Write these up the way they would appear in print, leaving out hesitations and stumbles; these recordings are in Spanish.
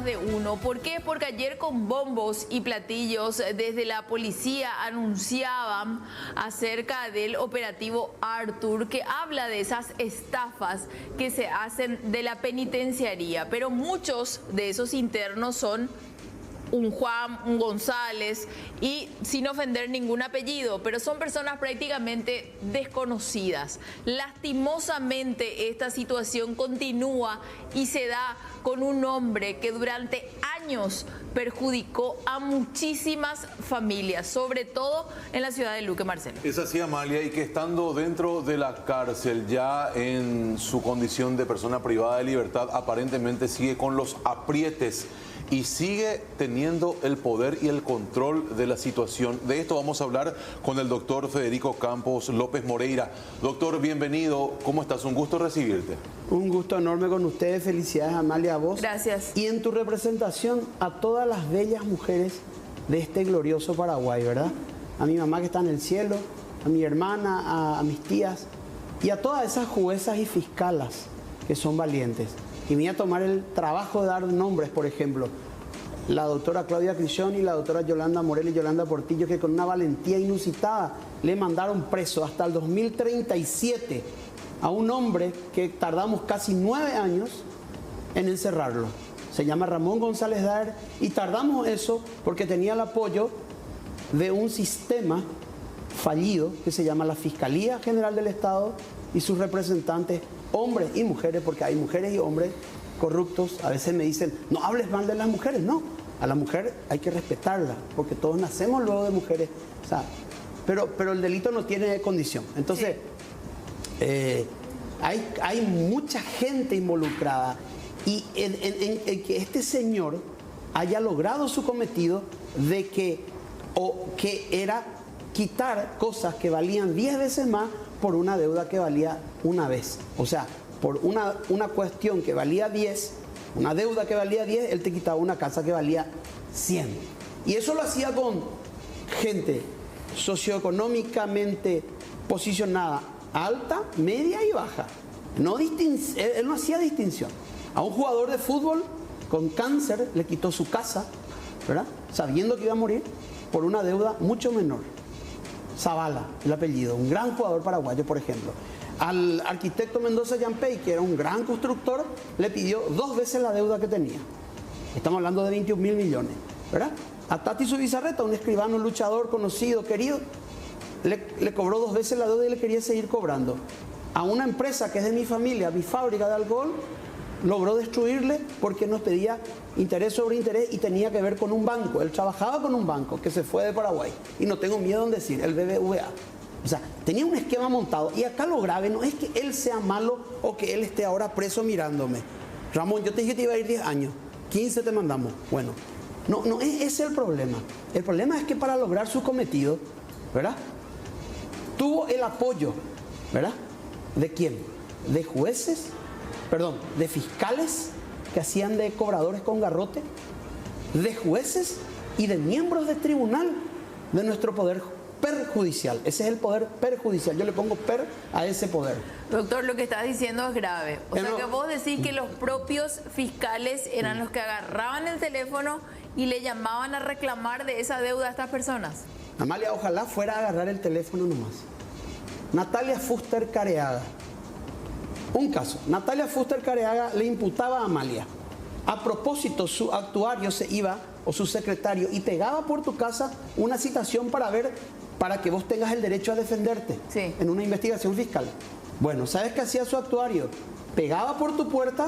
de uno. ¿Por qué? Porque ayer con bombos y platillos desde la policía anunciaban acerca del operativo Arthur, que habla de esas estafas que se hacen de la penitenciaría. Pero muchos de esos internos son un Juan, un González, y sin ofender ningún apellido, pero son personas prácticamente desconocidas. Lastimosamente esta situación continúa y se da con un hombre que durante años perjudicó a muchísimas familias, sobre todo en la ciudad de Luque, Marcelo. Es así, Amalia, y que estando dentro de la cárcel, ya en su condición de persona privada de libertad, aparentemente sigue con los aprietes y sigue teniendo el poder y el control de la situación. De esto vamos a hablar con el doctor Federico Campos López Moreira. Doctor, bienvenido. ¿Cómo estás? Un gusto recibirte. Un gusto enorme con ustedes. Felicidades, Amalia, a vos. Gracias. Y en tu representación a todas las bellas mujeres de este glorioso Paraguay, ¿verdad? A mi mamá que está en el cielo, a mi hermana, a mis tías y a todas esas juezas y fiscalas que son valientes. Y me voy a tomar el trabajo de dar nombres, por ejemplo, la doctora Claudia Crillón y la doctora Yolanda Morel y Yolanda Portillo, que con una valentía inusitada le mandaron preso hasta el 2037 a un hombre que tardamos casi 9 años en encerrarlo. Se llama Ramón González Daer y tardamos eso porque tenía el apoyo de un sistema fallido que se llama la Fiscalía General del Estado y sus representantes, hombres y mujeres, porque hay mujeres y hombres corruptos. A veces me dicen, no hables mal de las mujeres. No, a la mujer hay que respetarla, porque todos nacemos luego de mujeres. O sea, pero el delito no tiene condición. Entonces, hay mucha gente involucrada. Y en que este señor haya logrado su cometido de que era quitar cosas que valían 10 veces más por una deuda que valía una vez. O sea, por una cuestión que valía 10, una deuda que valía 10, él te quitaba una casa que valía 100. Y eso lo hacía con gente socioeconómicamente posicionada, alta, media y baja. Él no hacía distinción. A un jugador de fútbol con cáncer le quitó su casa, ¿verdad? Sabiendo que iba a morir por una deuda mucho menor. Zavala, el apellido, un gran jugador paraguayo, por ejemplo. Al arquitecto Mendoza Yampey, que era un gran constructor, le pidió 2 veces la deuda que tenía. Estamos hablando de 21.000 millones, ¿verdad? A Tati Zubizarreta, un escribano, un luchador conocido, querido, le cobró 2 veces la deuda y le quería seguir cobrando. A una empresa que es de mi familia, mi fábrica de alcohol, logró destruirle porque nos pedía interés sobre interés y tenía que ver con un banco. Él trabajaba con un banco que se fue de Paraguay y no tengo miedo en decir, el BBVA. O sea, tenía un esquema montado. Y acá lo grave no es que él sea malo o que él esté ahora preso mirándome. Ramón, yo te dije que te iba a ir 10 años, 15 te mandamos. Bueno, no es ese el problema. El problema es que para lograr su cometido, ¿verdad? Tuvo el apoyo, ¿verdad? ¿De quién? De jueces, perdón, de fiscales que hacían de cobradores con garrote, de jueces y de miembros del tribunal de nuestro poder perjudicial. Ese es el poder perjudicial. Yo le pongo per a ese poder. Doctor, lo que estás diciendo es grave. O sea que vos decís que los propios fiscales eran los que agarraban el teléfono y le llamaban a reclamar de esa deuda a estas personas. Amalia, ojalá fuera a agarrar el teléfono nomás. Natalia Fuster Careaga. Un caso. Natalia Fuster Careaga le imputaba a Amalia. A propósito, su actuario se iba, o su secretario, y pegaba por tu casa una citación para que vos tengas el derecho a defenderte en una investigación fiscal. Bueno, ¿sabes qué hacía su actuario? Pegaba por tu puerta,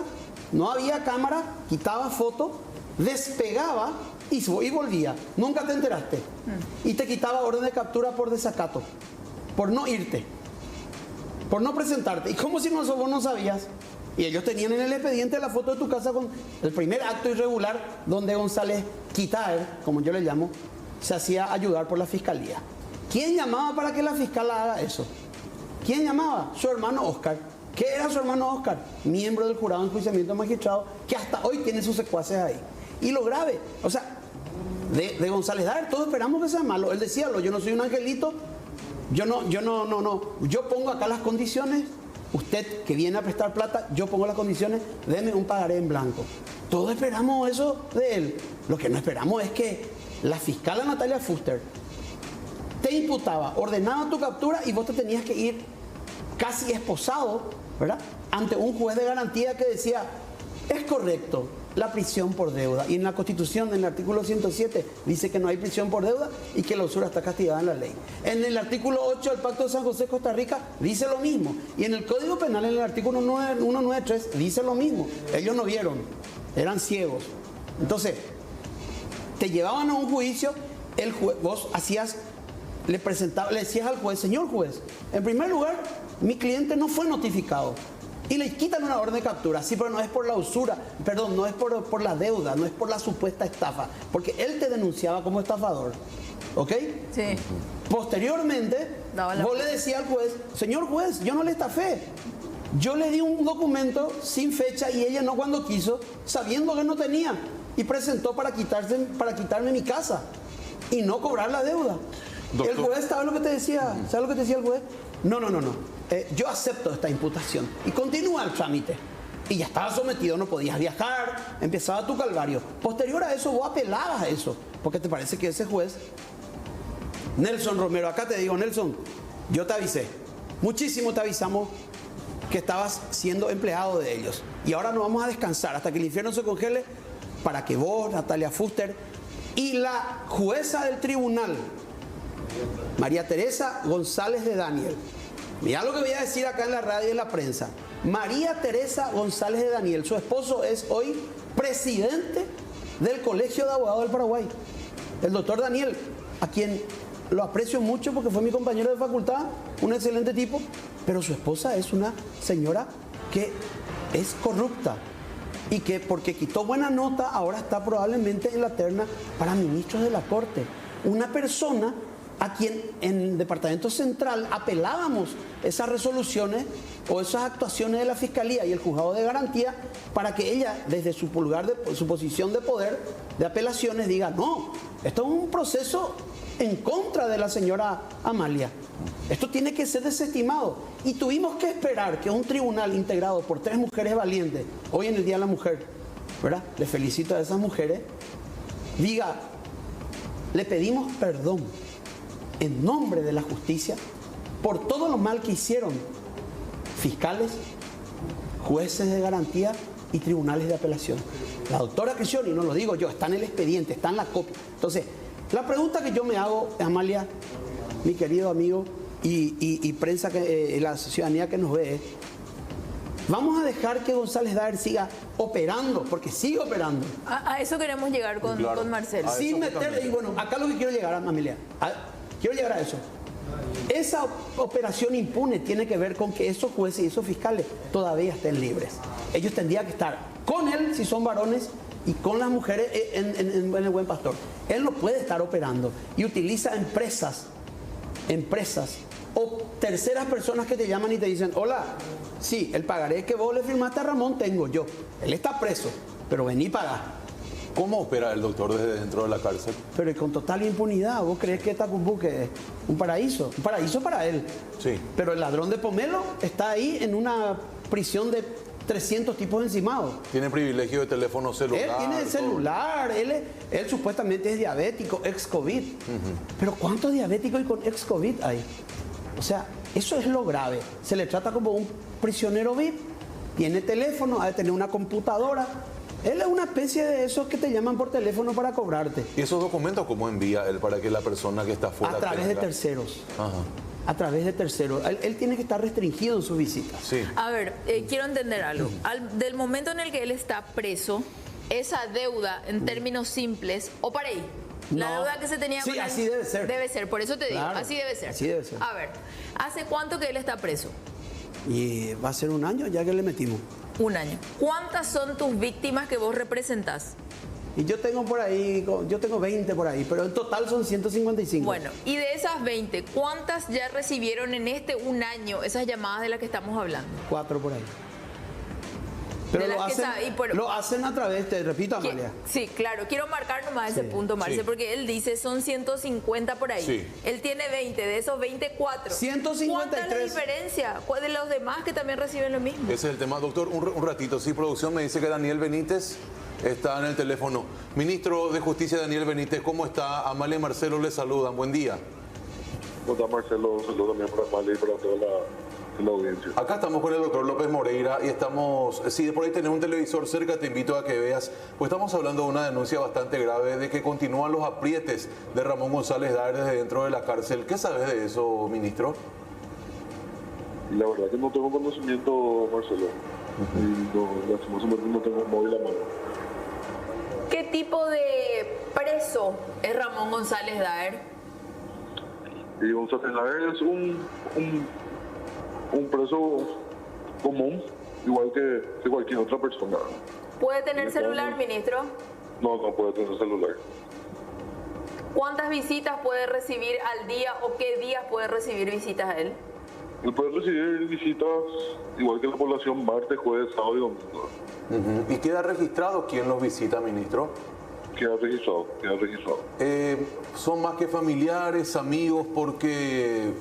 no había cámara, quitaba foto, despegaba y volvía. Nunca te enteraste. Y te quitaba orden de captura por desacato, por no irte, por no presentarte. Y como si vos no sabías. Y ellos tenían en el expediente la foto de tu casa con el primer acto irregular donde González Quitaer, como yo le llamo, se hacía ayudar por la fiscalía. ¿Quién llamaba para que la fiscal haga eso? ¿Quién llamaba? Su hermano Oscar. ¿Qué era su hermano Oscar? Miembro del jurado de enjuiciamiento magistrado, que hasta hoy tiene sus secuaces ahí. Y lo grave, o sea, de González Daer, todos esperamos que sea malo. Él decía, yo no soy un angelito, yo pongo acá las condiciones, usted que viene a prestar plata, yo pongo las condiciones, deme un pagaré en blanco. Todos esperamos eso de él. Lo que no esperamos es que la fiscal Natalia Fuster te imputaba, ordenaba tu captura y vos te tenías que ir casi esposado, ¿verdad?, ante un juez de garantía que decía, es correcto la prisión por deuda. Y en la Constitución, en el artículo 107, dice que no hay prisión por deuda y que la usura está castigada en la ley. En el artículo 8 del Pacto de San José, Costa Rica, dice lo mismo. Y en el Código Penal, en el artículo 193, dice lo mismo. Ellos no vieron, eran ciegos. Entonces, te llevaban a un juicio, el juez, vos le decías al juez, señor juez, en primer lugar, mi cliente no fue notificado. Y le quitan una orden de captura. Sí, pero no es por la usura, perdón, no es por la deuda, no es por la supuesta estafa, porque él te denunciaba como estafador. ¿Ok? Sí. Posteriormente, vos le decías al juez, señor juez, yo no le estafé. Yo le di un documento sin fecha y ella no cuando quiso, sabiendo que no tenía. Y presentó para quitarme mi casa y no cobrar la deuda. Doctor. El juez, ¿sabes lo que te decía? ¿Sabes lo que te decía el juez? No. Yo acepto esta imputación. Y continúa el trámite. Y ya estaba sometido, no podías viajar, empezaba tu calvario. Posterior a eso, vos apelabas a eso. Porque te parece que ese juez, Nelson Romero, acá te digo, Nelson, yo te avisé. Muchísimo te avisamos que estabas siendo empleado de ellos. Y ahora nos vamos a descansar hasta que el infierno se congele para que vos, Natalia Fuster, y la jueza del tribunal, María Teresa González de Daniel. Mirá lo que voy a decir acá en la radio y en la prensa. María Teresa González de Daniel, su esposo es hoy presidente del Colegio de Abogados del Paraguay. El doctor Daniel, a quien lo aprecio mucho porque fue mi compañero de facultad, un excelente tipo, pero su esposa es una señora que es corrupta y que porque quitó buena nota ahora está probablemente en la terna para ministros de la Corte. Una persona a quien en el Departamento Central apelábamos esas resoluciones o esas actuaciones de la Fiscalía y el Juzgado de Garantía para que ella, desde su posición de poder, de apelaciones, diga, no, esto es un proceso en contra de la señora Amalia. Esto tiene que ser desestimado. Y tuvimos que esperar que un tribunal integrado por 3 mujeres valientes, hoy en el Día de la Mujer, ¿verdad?, le felicito a esas mujeres, diga, le pedimos perdón en nombre de la justicia por todo lo mal que hicieron fiscales, jueces de garantía y tribunales de apelación. La doctora Crescioni, no lo digo yo, está en el expediente, está en la copia. Entonces, la pregunta que yo me hago, Amalia, mi querido amigo y prensa, la ciudadanía que nos ve, es, ¿vamos a dejar que González Daer siga operando? Porque sigue operando. A eso queremos llegar con Marcelo. Sin meterle, y bueno, acá lo que quiero llegar, Amalia, quiero llegar a eso. Esa operación impune tiene que ver con que esos jueces y esos fiscales todavía estén libres. Ellos tendrían que estar con él si son varones y con las mujeres en el Buen Pastor. Él no puede estar operando y utiliza empresas o terceras personas que te llaman y te dicen, hola, sí, el pagaré que vos le firmaste a Ramón tengo yo. Él está preso, pero vení y pagá. ¿Cómo opera el doctor desde dentro de la cárcel? Pero con total impunidad. ¿Vos crees que Tacumbuque es un paraíso? Un paraíso para él. Sí. Pero el ladrón de Pomelo está ahí en una prisión de 300 tipos encimados. Tiene privilegio de teléfono celular. Él tiene celular, él supuestamente es diabético, ex-COVID. Pero ¿cuántos diabéticos y con ex-COVID hay? O sea, eso es lo grave. Se le trata como un prisionero VIP. Tiene teléfono, ha de tener una computadora. Él es una especie de esos que te llaman por teléfono para cobrarte. ¿Y esos documentos cómo envía él para que la persona que está fuera a través de terceros? Ajá. A través de terceros. Él tiene que estar restringido en sus visitas. Sí. A ver, quiero entender algo. Del momento en el que él está preso, esa deuda, en términos simples, o para ahí, la deuda que se tenía con él, así debe ser. Debe ser, por eso te digo, Claro, así debe ser. así debe ser. A ver, ¿hace cuánto que él está preso? Y va a ser un año ya que le metimos. Un año. ¿Cuántas son tus víctimas que vos representás? Y yo tengo 20 por ahí, pero en total son 155. Bueno, y de esas 20, ¿cuántas ya recibieron en un año esas llamadas de las que estamos hablando? 4 por ahí. Pero de lo las que hacen, sabe- y por- lo hacen a través, te repito, que- Amalia. sí, claro, quiero marcar nomás ese punto, Marce, sí. porque él dice son 150 por ahí. Sí. Él tiene 20, de esos 24. 153. ¿Cuánta es la diferencia? ¿Cuál de los demás que también reciben lo mismo? Ese es el tema. Doctor, un ratito. Sí, producción me dice que Daniel Benítez está en el teléfono. Ministro de Justicia Daniel Benítez, ¿cómo está? Amalia y Marcelo le saludan. Buen día. Hola Marcelo, saludos también para Amalia y para toda la audiencia. Acá estamos con el doctor López Moreira y estamos, si por ahí tenés un televisor cerca, te invito a que veas, pues estamos hablando de una denuncia bastante grave de que continúan los aprietes de Ramón González Daer desde dentro de la cárcel. ¿Qué sabes de eso, ministro? Y la verdad que no tengo conocimiento, Marcelo. Y no, lastimosamente no tengo un móvil a mano. ¿Qué tipo de preso es Ramón González Daer? Y González Daer es un preso común, igual que cualquier otra persona. ¿Puede tener celular, ministro? No puede tener celular. ¿Cuántas visitas puede recibir al día o qué días puede recibir visitas a él? Él puede recibir visitas, igual que la población, martes, jueves, sábado y domingo. ¿Y queda registrado quién los visita, ministro? Queda registrado. Son más que familiares, amigos, porque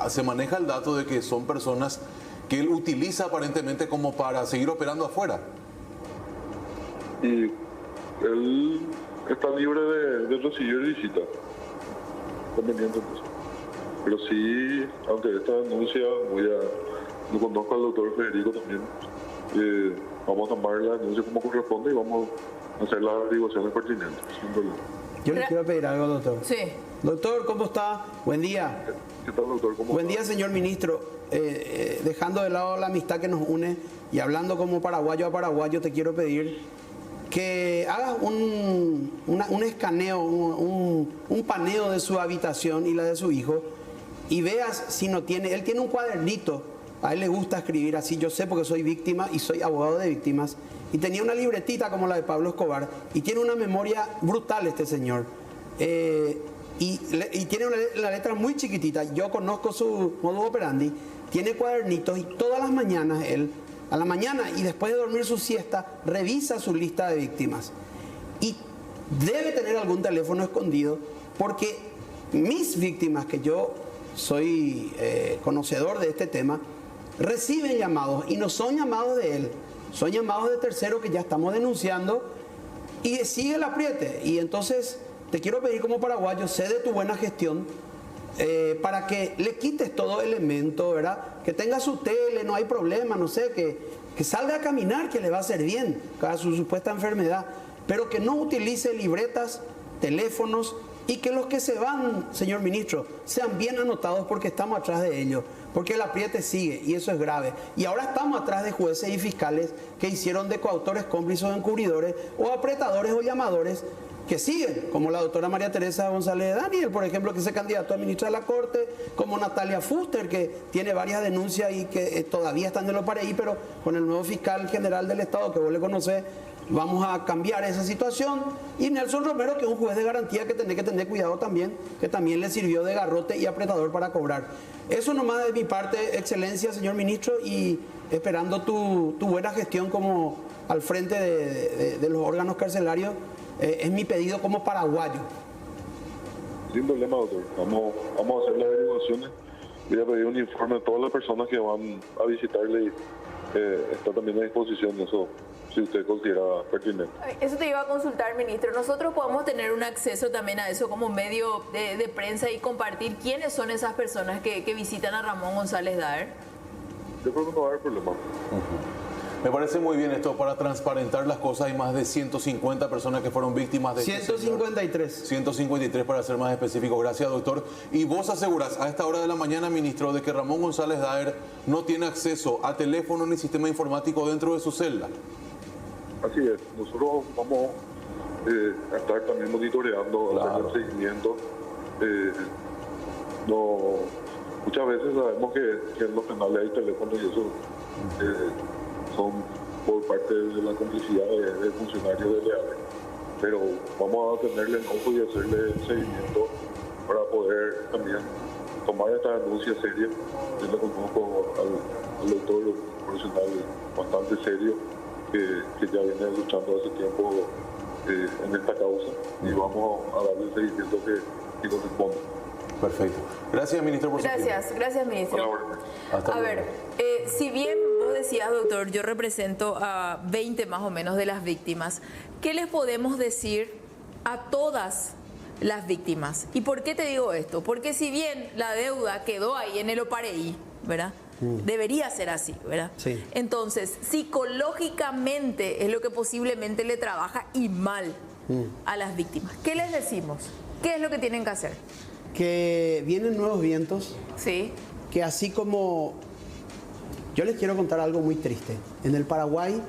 se maneja el dato de que son personas que él utiliza aparentemente como para seguir operando afuera. Y él está libre de recibir visitas, conveniente en eso. Pero sí, ante esta denuncia, yo conozco al doctor Federico también, vamos a tomar la denuncia como corresponde y vamos a hacer las averiguaciones pertinentes, sin problema. Yo le quiero pedir algo, doctor. Sí. Doctor, ¿cómo está? Buen día. ¿Qué tal, doctor? ¿Cómo Buen está? día, señor ministro. Dejando de lado la amistad que nos une y hablando como paraguayo a paraguayo, te quiero pedir que hagas un escaneo, un paneo de su habitación y la de su hijo y veas si no tiene. Él tiene un cuadernito, a él le gusta escribir así, yo sé porque soy víctima y soy abogado de víctimas, y tenía una libretita como la de Pablo Escobar y tiene una memoria brutal este señor. Y tiene la letra muy chiquitita. Yo conozco su modus operandi. Tiene cuadernitos y todas las mañanas él, a la mañana y después de dormir su siesta, revisa su lista de víctimas. Y debe tener algún teléfono escondido porque mis víctimas, que yo soy conocedor de este tema, reciben llamados y no son llamados de él, son llamados de terceros que ya estamos denunciando y sigue el apriete. Y entonces te quiero pedir como paraguayo, sé de tu buena gestión para que le quites todo elemento, ¿verdad? Que tenga su tele, no hay problema, no sé, que salga a caminar, que le va a hacer bien a su supuesta enfermedad, pero que no utilice libretas, teléfonos y que los que se van, señor ministro, sean bien anotados porque estamos atrás de ellos, porque el apriete sigue y eso es grave. Y ahora estamos atrás de jueces y fiscales que hicieron de coautores, cómplices o encubridores o apretadores o llamadores que siguen, como la doctora María Teresa González de Daniel, por ejemplo, que se candidató a ministra de la Corte, como Natalia Fuster, que tiene varias denuncias y que todavía están en los pareí, pero con el nuevo fiscal general del Estado, que vos le conocés, vamos a cambiar esa situación. Y Nelson Romero, que es un juez de garantía que tiene que tener cuidado también, que también le sirvió de garrote y apretador para cobrar. Eso nomás de mi parte, excelencia, señor ministro, y esperando tu buena gestión como al frente de los órganos carcelarios. Es mi pedido como paraguayo. Sin problema, doctor. Vamos a hacer las averiguaciones. Voy a pedir un informe de todas las personas que van a visitarle y está también a disposición eso, si usted considera pertinente. Eso te iba a consultar, ministro. Nosotros podemos tener un acceso también a eso como medio de prensa y compartir quiénes son esas personas que visitan a Ramón González Daer. Yo creo que no va a haber problema. Me parece muy bien esto para transparentar las cosas. Hay más de 150 personas que fueron víctimas de 153. 153 para ser más específico. Gracias, doctor. Y vos aseguras a esta hora de la mañana, ministro, de que Ramón González Daer no tiene acceso a teléfono ni sistema informático dentro de su celda. Así es. Nosotros vamos a estar también monitoreando, Claro. haciendo seguimiento. Muchas veces sabemos que en los penales hay teléfonos y eso son por parte de la complicidad de funcionarios de leales. Pero vamos a tenerle enojo y hacerle seguimiento para poder también tomar esta denuncia seria. Yo le conozco al doctor profesional bastante serio que ya viene luchando hace tiempo en esta causa y vamos a darle el seguimiento que corresponde. Perfecto. Gracias, ministro, por su tiempo. Gracias, ministro. A la orden. Hasta A luego. ver, si bien vos decías, doctor, yo represento a 20 más o menos de las víctimas, ¿qué les podemos decir a todas las víctimas? ¿Y por qué te digo esto? Porque si bien la deuda quedó ahí en el OPAREI, ¿verdad? Debería ser así, ¿verdad? Sí. Entonces, psicológicamente es lo que posiblemente le trabaja y mal a las víctimas. ¿Qué les decimos? ¿Qué es lo que tienen que hacer? Que vienen nuevos vientos, Sí. que así como... Yo les quiero contar algo muy triste. En el Paraguay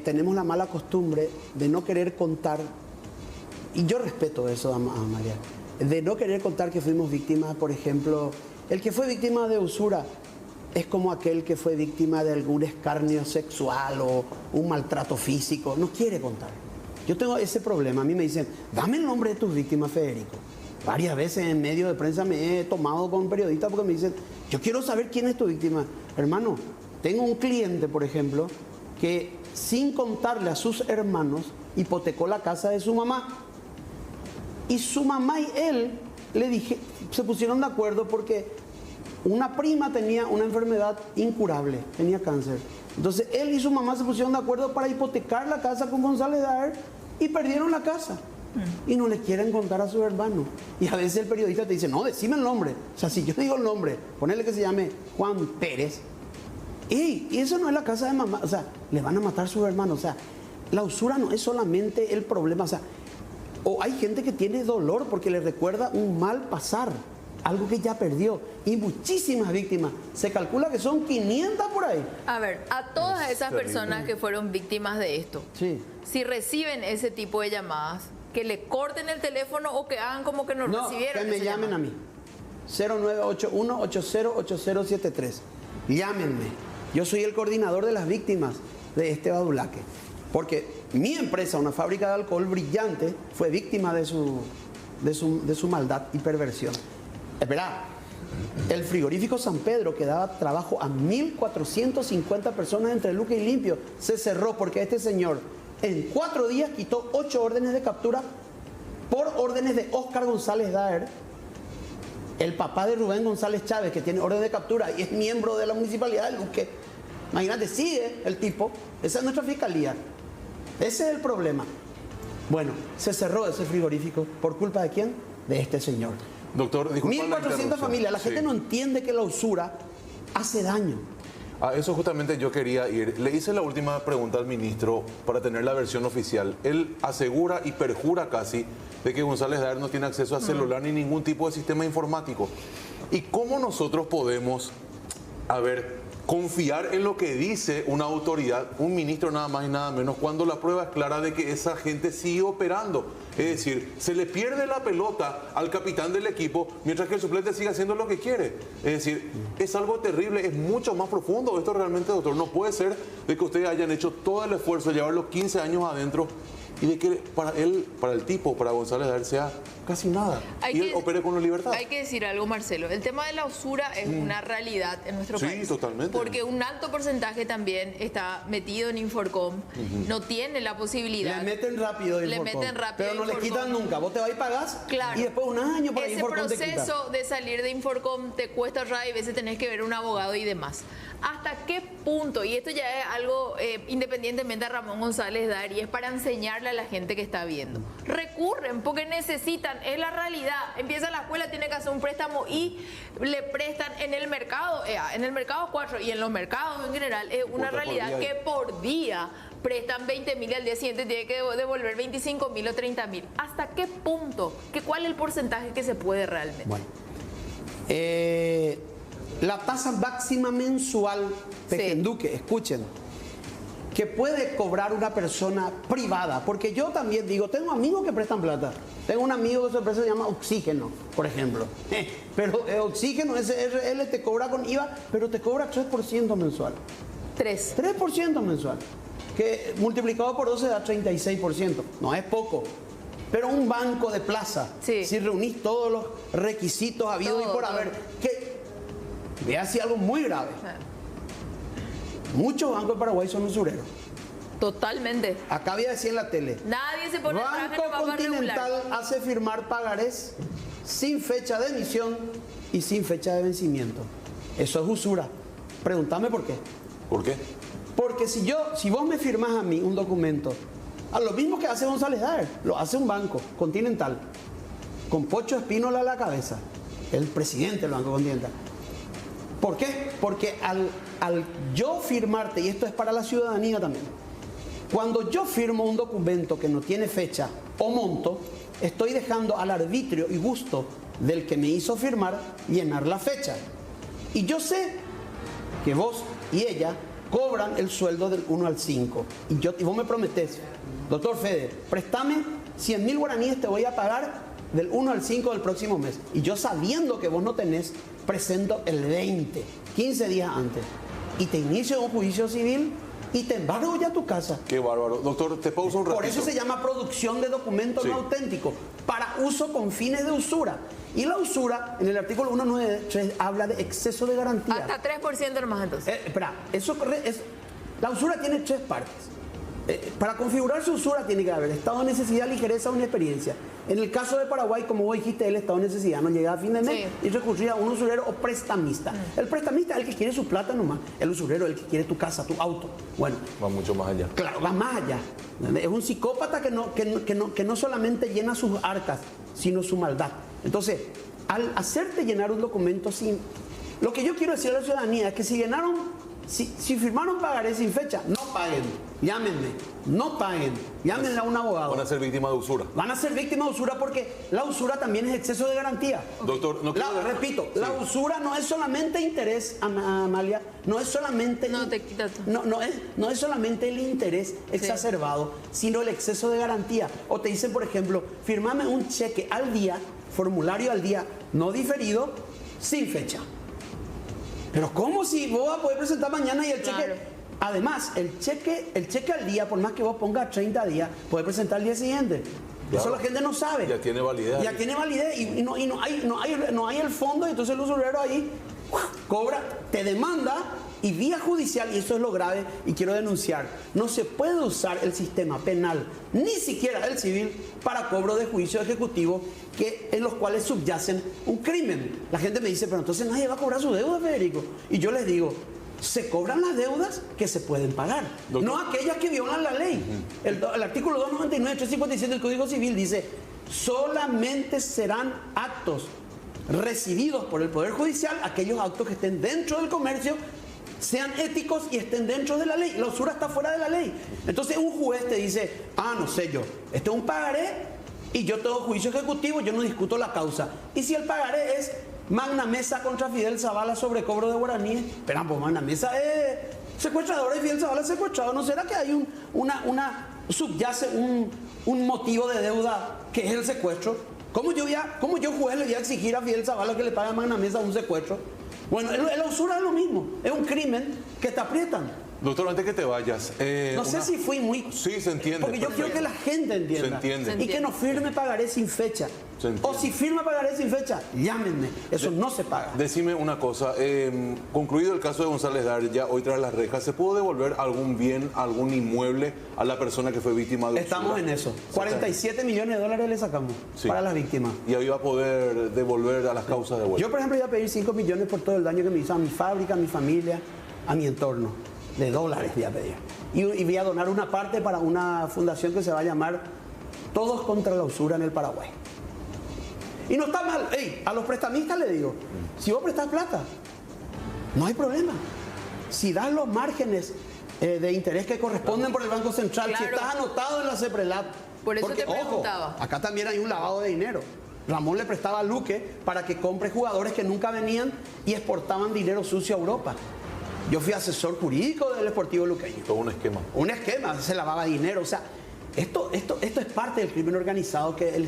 tenemos la mala costumbre de no querer contar, y yo respeto eso a María, de no querer contar que fuimos víctimas, por ejemplo, el que fue víctima de usura es como aquel que fue víctima de algún escarnio sexual o un maltrato físico, no quiere contar. Yo tengo ese problema, a mí me dicen, dame el nombre de tus víctimas, Federico. Varias veces en medio de prensa me he tomado con periodistas porque me dicen, yo quiero saber quién es tu víctima. Hermano, tengo un cliente, por ejemplo, que sin contarle a sus hermanos, hipotecó la casa de su mamá. Y su mamá y él se pusieron de acuerdo porque una prima tenía una enfermedad incurable, tenía cáncer. Entonces él y su mamá se pusieron de acuerdo para hipotecar la casa con González Daer y perdieron la casa. Y no le quieren contar a sus hermanos. Y a veces el periodista te dice, no, decime el nombre. O sea, si yo digo el nombre, ponele que se llame Juan Pérez. Y eso no es la casa de mamá. O sea, le van a matar a sus hermanos. O sea, la usura no es solamente el problema. O sea, o hay gente que tiene dolor porque le recuerda un mal pasar, algo que ya perdió. Y muchísimas víctimas. Se calcula que son 500 por ahí. A ver, a todas esas terrible. personas que fueron víctimas de esto, Sí. si reciben ese tipo de llamadas, que le corten el teléfono o que hagan como que no No, recibieron. que me esa llamen llamada. a mí. 0981-808073. Llámenme. Yo soy el coordinador de las víctimas de este badulaque. Porque mi empresa, una fábrica de alcohol brillante, fue víctima de su maldad y perversión. Espera, el frigorífico San Pedro, que daba trabajo a 1.450 personas entre Luque y Limpio, se cerró porque este señor en 4 días quitó 8 órdenes de captura por órdenes de Óscar González Daer, el papá de Rubén González Chávez, que tiene orden de captura y es miembro de la municipalidad de Luque. Imagínate, sigue el tipo. Esa es nuestra fiscalía. Ese es el problema. Bueno, se cerró ese frigorífico. ¿Por culpa de quién? De este señor. Doctor, disculpa la 1.400 interrupción. familias. La gente Sí. no entiende que la usura hace daño. A eso justamente yo quería ir. Le hice la última pregunta al ministro para tener la versión oficial. Él asegura y perjura casi de que González Daer no tiene acceso a celular ni ningún tipo de sistema informático. ¿Y cómo nosotros podemos, confiar en lo que dice una autoridad, un ministro nada más y nada menos, cuando la prueba es clara de que esa gente sigue operando? Es decir, se le pierde la pelota al capitán del equipo mientras que el suplente sigue haciendo lo que quiere. Es decir, es algo terrible, es mucho más profundo esto realmente, doctor. No puede ser de que ustedes hayan hecho todo el esfuerzo de llevarlos 15 años adentro y de que para el tipo, para González Daer, sea casi nada. Y él opere con la libertad. Hay que decir algo, Marcelo. El tema de la usura es una realidad en nuestro Sí, país. totalmente. Porque un alto porcentaje también está metido en Inforcom, no tiene la posibilidad. Le meten rápido de Le Inforcom, meten rápido pero no le Inforcom. quitan nunca. Vos te vas y pagás Claro. y después un año para Ese Inforcom te quita. proceso de salir de Inforcom te cuesta otra y veces tenés que ver un abogado y demás. ¿Hasta qué punto? Y esto ya es algo independientemente a Ramón González Daer, y es para enseñarle a la gente que está viendo. Recurren porque necesitan, es la realidad. Empieza la escuela, tiene que hacer un préstamo y le prestan en el mercado, en el mercado 4 y en los mercados en general, es una Por realidad día. que por día prestan 20.000 y al día siguiente tiene que devolver 25.000 o 30.000. ¿Hasta qué punto? ¿Cuál es el porcentaje que se puede realmente? Bueno, la tasa máxima mensual, Pejenduque, escuchen, que puede cobrar una persona privada, porque yo también digo, tengo amigos que prestan plata. Tengo un amigo que su empresa se llama Oxígeno, por ejemplo. Pero Oxígeno, SRL, te cobra con IVA, pero te cobra 3% mensual. 3% mensual. Que multiplicado por 12 da 36%. No es poco. Pero un banco de plaza, Sí. si reunís todos los requisitos habidos y por haber, que vea si algo muy grave. Muchos bancos de Paraguay son usureros. Totalmente. Acá había decir en la tele. Nadie se pone traje Banco en papá Continental regular. hace firmar pagarés sin fecha de emisión y sin fecha de vencimiento. Eso es usura. Pregúntame por qué. ¿Por qué? Porque si vos me firmás a mí un documento, a lo mismo que hace González Daer, lo hace un banco Continental, con Pocho Espínola a la cabeza, el presidente del Banco Continental. ¿Por qué? Porque al yo firmarte, y esto es para la ciudadanía también, cuando yo firmo un documento que no tiene fecha o monto, estoy dejando al arbitrio y gusto del que me hizo firmar llenar la fecha. Y yo sé que vos y ella cobran el sueldo del 1 al 5. Y vos me prometés, doctor Fede, préstame 100.000 guaraníes, te voy a pagar del 1 al 5 del próximo mes. Y yo sabiendo que vos no tenés, presento el 20, 15 días antes. Y te inicio un juicio civil y te embargo ya tu casa. Qué bárbaro. Doctor, te pauso un ratito. Por eso se llama producción de documentos no auténticos, para uso con fines de usura. Y la usura, en el artículo 193, habla de exceso de garantía. Hasta 3% nomás entonces. Espera, la usura tiene 3 partes. Para configurar su usura tiene que haber estado de necesidad, ligereza o inexperiencia. En el caso de Paraguay, como vos dijiste, el estado de necesidad no llega a fin de mes y recurrir a un usurero o prestamista. El prestamista es el que quiere su plata nomás. El usurero es el que quiere tu casa, tu auto. Bueno, Va mucho más allá. claro, va más allá. Es un psicópata que no solamente llena sus arcas, sino su maldad. Entonces, al hacerte llenar un documento sin... Lo que yo quiero decir a la ciudadanía es que si firmaron pagaré sin fecha, no paguen, llámenme, no paguen, llámenle a un abogado. Van a ser víctimas de usura. Van a ser víctimas de usura porque la usura también es exceso de garantía. Doctor, no quiero... Repito, la usura no es solamente interés, Amalia, no es solamente... No, te quita tú. No es solamente el interés exacerbado, sino el exceso de garantía. O te dicen, por ejemplo, firmame un cheque al día, formulario al día, no diferido, sin fecha. Pero ¿cómo si vos vas a poder presentar mañana y el cheque? Además, el cheque al día, por más que vos pongas 30 días, puedes presentar el día siguiente. Claro. Eso la gente no sabe. Ya tiene validez. Ya tiene validez y no hay el fondo, y entonces el usurero ahí cobra, te demanda y vía judicial, y eso es lo grave y quiero denunciar, no se puede usar el sistema penal, ni siquiera el civil, para cobro de juicio ejecutivo en los cuales subyacen un crimen. La gente me dice, pero entonces nadie va a cobrar su deuda, Federico. Y yo les digo, se cobran las deudas que se pueden pagar, doctor, no aquellas que violan la ley. El artículo 299, 357 del Código Civil dice, solamente serán actos recibidos por el Poder Judicial aquellos actos que estén dentro del comercio, sean éticos y estén dentro de la ley. La usura está fuera de la ley. Entonces un juez te dice, no sé yo, este es un pagaré y yo tengo juicio ejecutivo, yo no discuto la causa. Y si el pagaré es Magna Mesa contra Fidel Zavala sobre cobro de guaraníes, pero pues Magna Mesa es secuestrador y Fidel Zavala es secuestrado. ¿No será que hay subyace un motivo de deuda que es el secuestro? ¿Cómo yo juez le voy a exigir a Fidel Zavala que le pague a Magna Mesa un secuestro? Bueno, la usura es lo mismo, es un crimen que te aprietan. Doctor, antes que te vayas... no sé si fui muy... Sí, se entiende. Porque yo quiero que la gente entienda. Se entiende. Y que no firme pagaré sin fecha. O si firma pagaré sin fecha, llámenme. Eso no se paga. Decime una cosa. Concluido el caso de González Daer, ya hoy tras las rejas, ¿se pudo devolver algún bien, algún inmueble a la persona que fue víctima de usura? Estamos en eso. 47 millones de dólares le sacamos para las víctimas. Y ahí va a poder devolver a las causas de vuelta. Yo, por ejemplo, iba a pedir 5 millones por todo el daño que me hizo a mi fábrica, a mi familia, a mi entorno. De dólares voy a pedir. Y voy a donar una parte para una fundación que se va a llamar Todos contra la Usura en el Paraguay. Y no está mal. A los prestamistas le digo, si vos prestás plata, no hay problema. Si das los márgenes de interés que corresponden por el Banco Central, si estás anotado en la CEPRELAT. Por eso porque, te preguntaba. Ojo, acá también hay un lavado de dinero. Ramón le prestaba a Luque para que compre jugadores que nunca venían y exportaban dinero sucio a Europa. Yo fui asesor jurídico del Sportivo Luqueño. Todo un esquema. Un esquema, se lavaba dinero. O sea, esto es parte del crimen organizado que el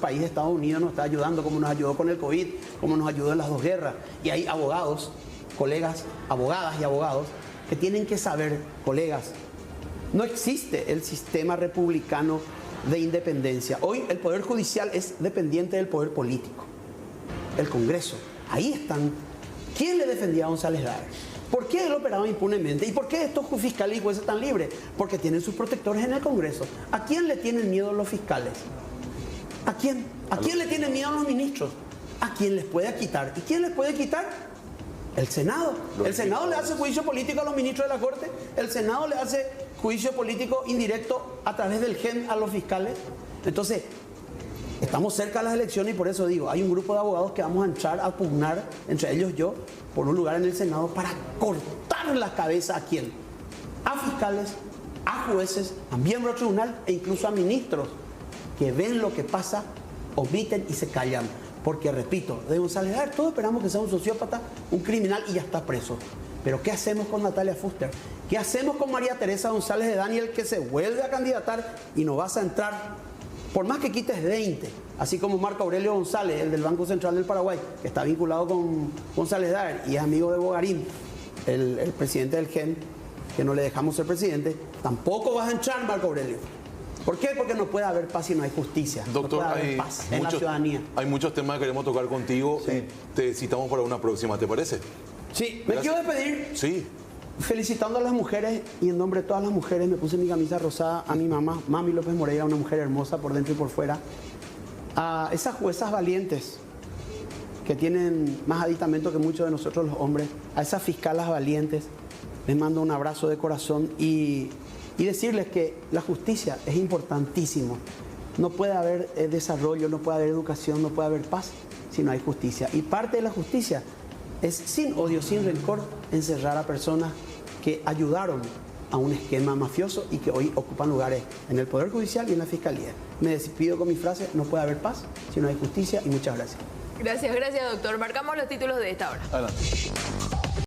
país de Estados Unidos nos está ayudando, como nos ayudó con el COVID, como nos ayudó en las 2 guerras. Y hay abogados, colegas, abogadas y abogados, que tienen que saber, colegas, no existe el sistema republicano de independencia. Hoy el Poder Judicial es dependiente del poder político. El Congreso. Ahí están. ¿Quién le defendía a González Daer? ¿Por qué él operaba impunemente? ¿Y por qué estos fiscales y jueces están libres? Porque tienen sus protectores en el Congreso. ¿A quién le tienen miedo los fiscales? ¿A quién? ¿A quién le tienen miedo los ministros? ¿A quién les puede quitar? ¿Y quién les puede quitar? El Senado. El Senado le hace juicio político a los ministros de la Corte. El Senado le hace juicio político indirecto a través del GEN a los fiscales. Entonces, estamos cerca de las elecciones y por eso digo, hay un grupo de abogados que vamos a entrar a pugnar, entre ellos yo, por un lugar en el Senado para cortar la cabeza a quién. A fiscales, a jueces, a miembros del tribunal e incluso a ministros que ven lo que pasa, omiten y se callan. Porque, repito, de González Daer todos esperamos que sea un sociópata, un criminal y ya está preso. Pero ¿qué hacemos con Natalia Fuster? ¿Qué hacemos con María Teresa González de Daniel, que se vuelve a candidatar y no vas a entrar? Por más que quites 20, así como Marco Aurelio González, el del Banco Central del Paraguay, que está vinculado con González Daer y es amigo de Bogarín, el presidente del GEN, que no le dejamos ser presidente, tampoco vas a entrar, Marco Aurelio. ¿Por qué? Porque no puede haber paz si no hay justicia. Doctor, no puede haber paz en la ciudadanía. Hay muchos temas que queremos tocar contigo y te citamos para una próxima, ¿te parece? Sí, me quiero despedir. Sí. Felicitando a las mujeres y en nombre de todas las mujeres me puse mi camisa rosada a mi mamá, Mami López Moreira, una mujer hermosa por dentro y por fuera. A esas juezas valientes que tienen más aditamento que muchos de nosotros los hombres, a esas fiscalas valientes, les mando un abrazo de corazón y decirles que la justicia es importantísimo. No puede haber desarrollo, no puede haber educación, no puede haber paz si no hay justicia. Y parte de la justicia es sin odio, sin rencor, encerrar a personas que ayudaron a un esquema mafioso y que hoy ocupan lugares en el Poder Judicial y en la Fiscalía. Me despido con mi frase, no puede haber paz si no hay justicia y muchas gracias. Gracias, doctor. Marcamos los títulos de esta hora. Adelante.